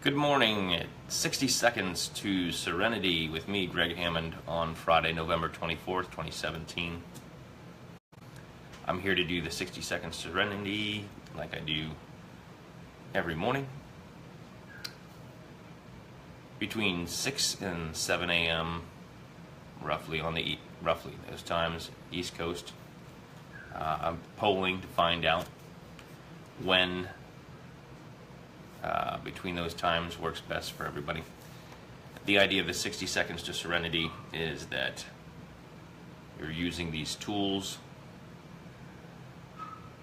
Good morning. 60 seconds to Serenity with me, Gregg Hammond, on Friday, November 24th, 2017. I'm here to do the 60 seconds Serenity like I do every morning between 6 and 7 a.m. roughly those times, East Coast. I'm polling to find out when between those times works best for everybody. The idea of the 60 seconds to Serenity is that you're using these tools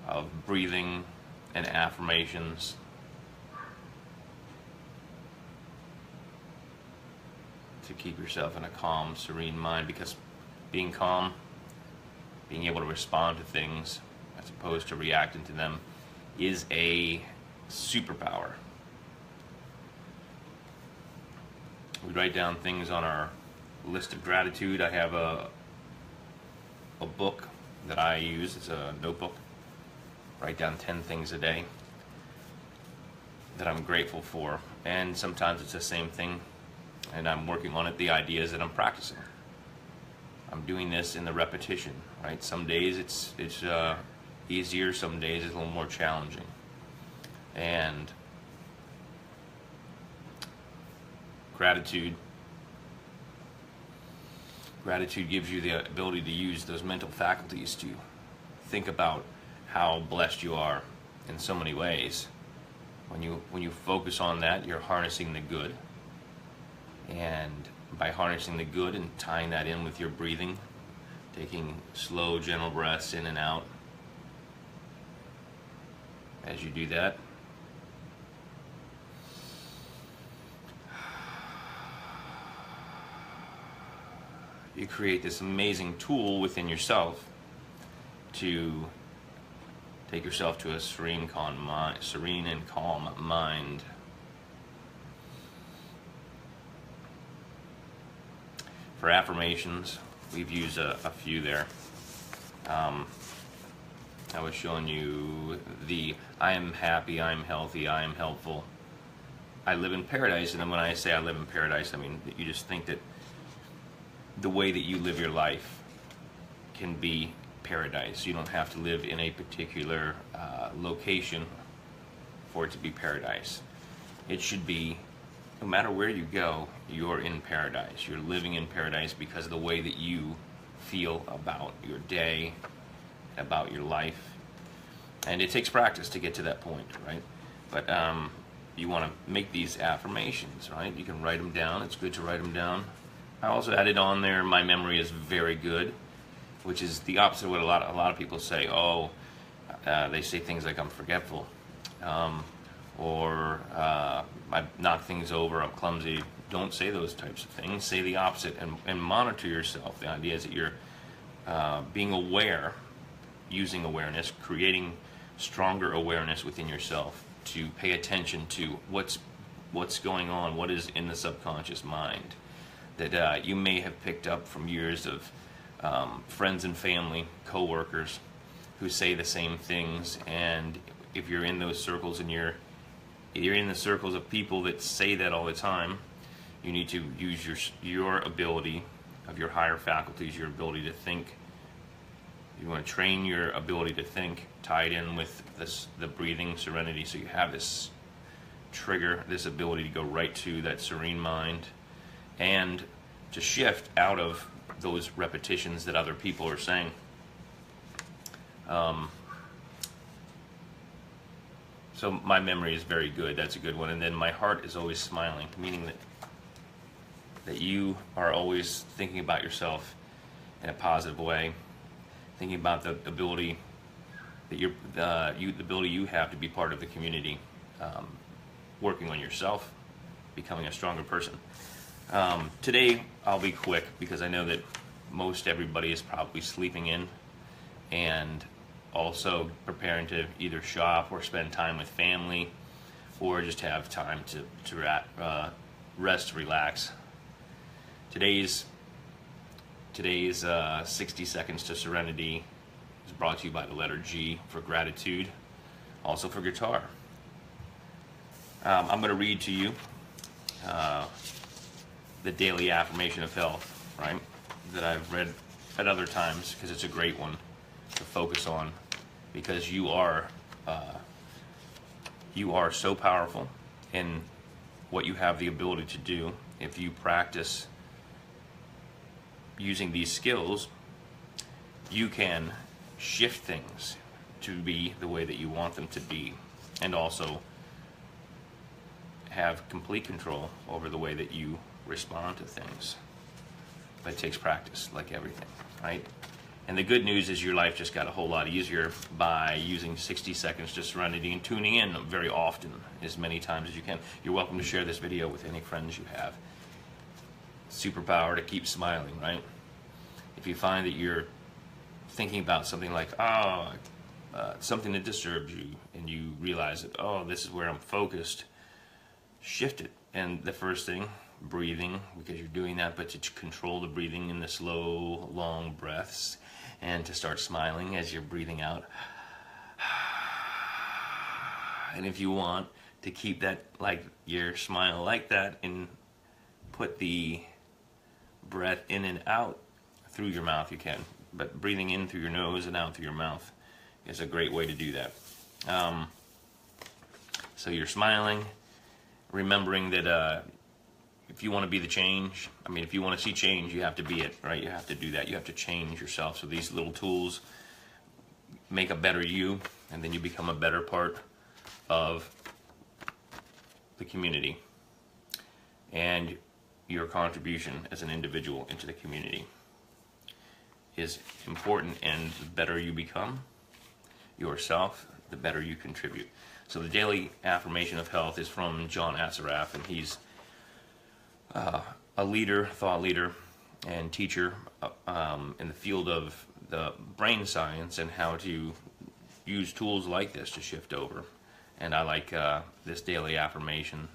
of breathing and affirmations to keep yourself in a calm, serene mind, because being calm, being able to respond to things as opposed to reacting to them, is a superpower. We write down things on our list of gratitude. I have a book that I use. It's a notebook. Write down 10 things a day that I'm grateful for. And sometimes it's the same thing, and I'm working on it, the ideas that I'm practicing. I'm doing this in the repetition, right? Some days it's easier, some days it's a little more challenging. And Gratitude gives you the ability to use those mental faculties to think about how blessed you are in so many ways. When you focus on that, you're harnessing the good. And by harnessing the good and tying that in with your breathing, taking slow, gentle breaths in and out, as you do that, you create this amazing tool within yourself to take yourself to a serene and calm mind. For affirmations, we've used a few there. I was showing you the I am happy, I am healthy, I am helpful, I live in paradise. And then when I say I live in paradise, I mean that you just think that the way that you live your life can be paradise. You don't have to live in a particular location for it to be paradise. It should be, no matter where you go, you're in paradise. You're living in paradise because of the way that you feel about your day, about your life. And it takes practice to get to that point, right? But you want to make these affirmations, right? You can write them down. It's good to write them down. I also added on there, my memory is very good, which is the opposite of what a lot of people say. They say things like I'm forgetful, or I knock things over, I'm clumsy. Don't say those types of things. Say the opposite and monitor yourself. The idea is that you're being aware, using awareness, creating stronger awareness within yourself to pay attention to what's going on, what is in the subconscious mind that you may have picked up from years of friends and family, co-workers who say the same things. And if you're in those circles and you're in the circles of people that say that all the time, you need to use your ability of your higher faculties, your ability to think. You want to train your ability to think, tied in with the breathing serenity, so you have this trigger, this ability to go right to that serene mind, and to shift out of those repetitions that other people are saying. So my memory is very good. That's a good one. And then my heart is always smiling, meaning that you are always thinking about yourself in a positive way, thinking about the ability that the ability you have to be part of the community, working on yourself, becoming a stronger person. Today I'll be quick because I know that most everybody is probably sleeping in and also preparing to either shop or spend time with family or just have time to rest, relax. Today's 60 seconds to Serenity is brought to you by the letter G for gratitude, also for guitar. I'm going to read to you the daily affirmation of health, right? That I've read at other times because it's a great one to focus on, because you are so powerful in what you have the ability to do if you practice using these skills. You can shift things to be the way that you want them to be, and also have complete control over the way that you respond to things. But it takes practice, like everything, right? And the good news is your life just got a whole lot easier by using 60 seconds to Serenity and tuning in very often, as many times as you can. You're welcome to share this video with any friends you have. Superpower to keep smiling, right? If you find that you're thinking about something like, something that disturbs you, and you realize that, this is where I'm focused, shift it. And the first thing, breathing, because you're doing that, but to control the breathing in the slow, long breaths, and to start smiling as you're breathing out. And if you want to keep that, like your smile like that, and put the breath in and out through your mouth, you can. But breathing in through your nose and out through your mouth is a great way to do that. So you're smiling, remembering that if you want to be the change, if you want to see change, you have to be it, right? You have to do that. You have to change yourself. So these little tools make a better you, and then you become a better part of the community and your contribution as an individual into the community is important. And the better you become yourself, the better you contribute. So the daily affirmation of health is from John Assaraf, and he's a leader, thought leader, and teacher in the field of the brain science and how to use tools like this to shift over. And I like this daily affirmation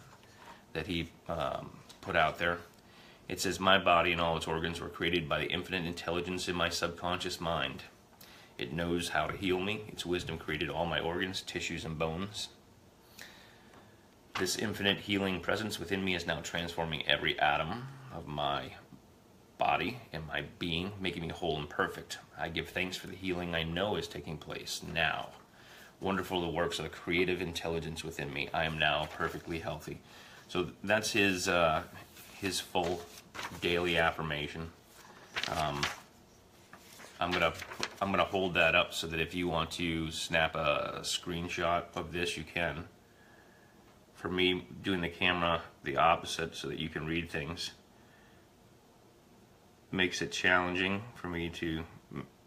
that he put out there. It says, "My body and all its organs were created by the infinite intelligence in my subconscious mind. It knows how to heal me. Its wisdom created all my organs, tissues, and bones. This infinite healing presence within me is now transforming every atom of my body and my being, making me whole and perfect. I give thanks for the healing I know is taking place now. Wonderful the works of the creative intelligence within me. I am now perfectly healthy." So that's his full daily affirmation. I'm gonna hold that up so that if you want to snap a screenshot of this, you can. For me, doing the camera the opposite so that you can read things makes it challenging for me to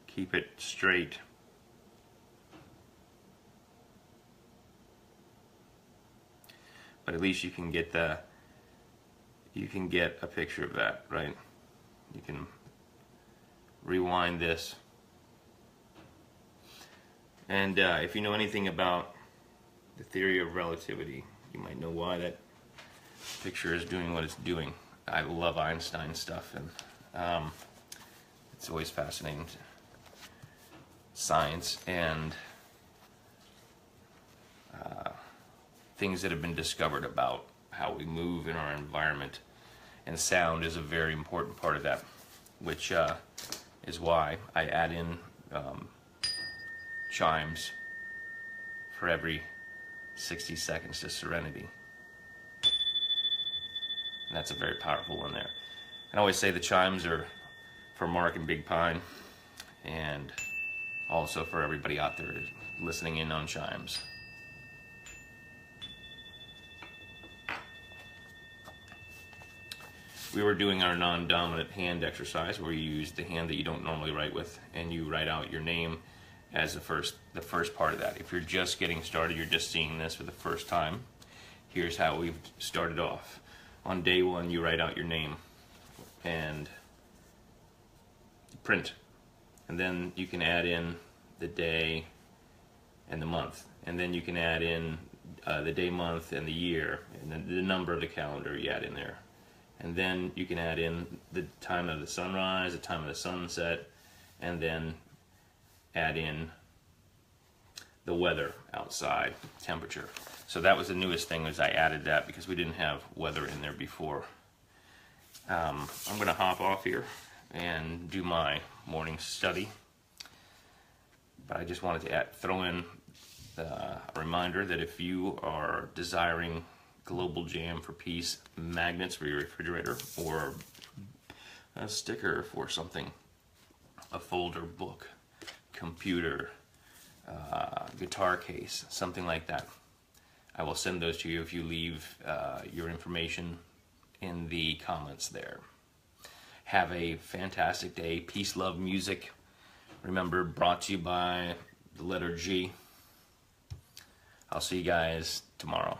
keep it straight. But at least you can get a picture of that, right? You can rewind this. And if you know anything about the theory of relativity, you might know why that picture is doing what it's doing. I love Einstein stuff, and it's always fascinating. Science and things that have been discovered about how we move in our environment. And sound is a very important part of that, which is why I add in chimes for every 60 seconds to Serenity. And that's a very powerful one there. I always say the chimes are for Mark and Big Pine, and also for everybody out there listening in on chimes. We were doing our non-dominant hand exercise where you use the hand that you don't normally write with, and you write out your name as the first part of that. If you're just getting started, you're just seeing this for the first time, here's how we've started off. On day one, you write out your name and print, and then you can add in the day and the month, and then you can add in the day, month, and the year, and then the number of the calendar you add in there. And then you can add in the time of the sunrise, the time of the sunset, and then add in the weather outside, temperature. So that was the newest thing, was I added that because we didn't have weather in there before. I'm going to hop off here and do my morning study. But I just wanted to throw in a reminder that if you are desiring Global Jam for Peace magnets for your refrigerator, or a sticker for something, a folder, book, computer, guitar case, something like that, I will send those to you if you leave your information in the comments there. Have a fantastic day. Peace, love, music. Remember, brought to you by the letter G. I'll see you guys tomorrow.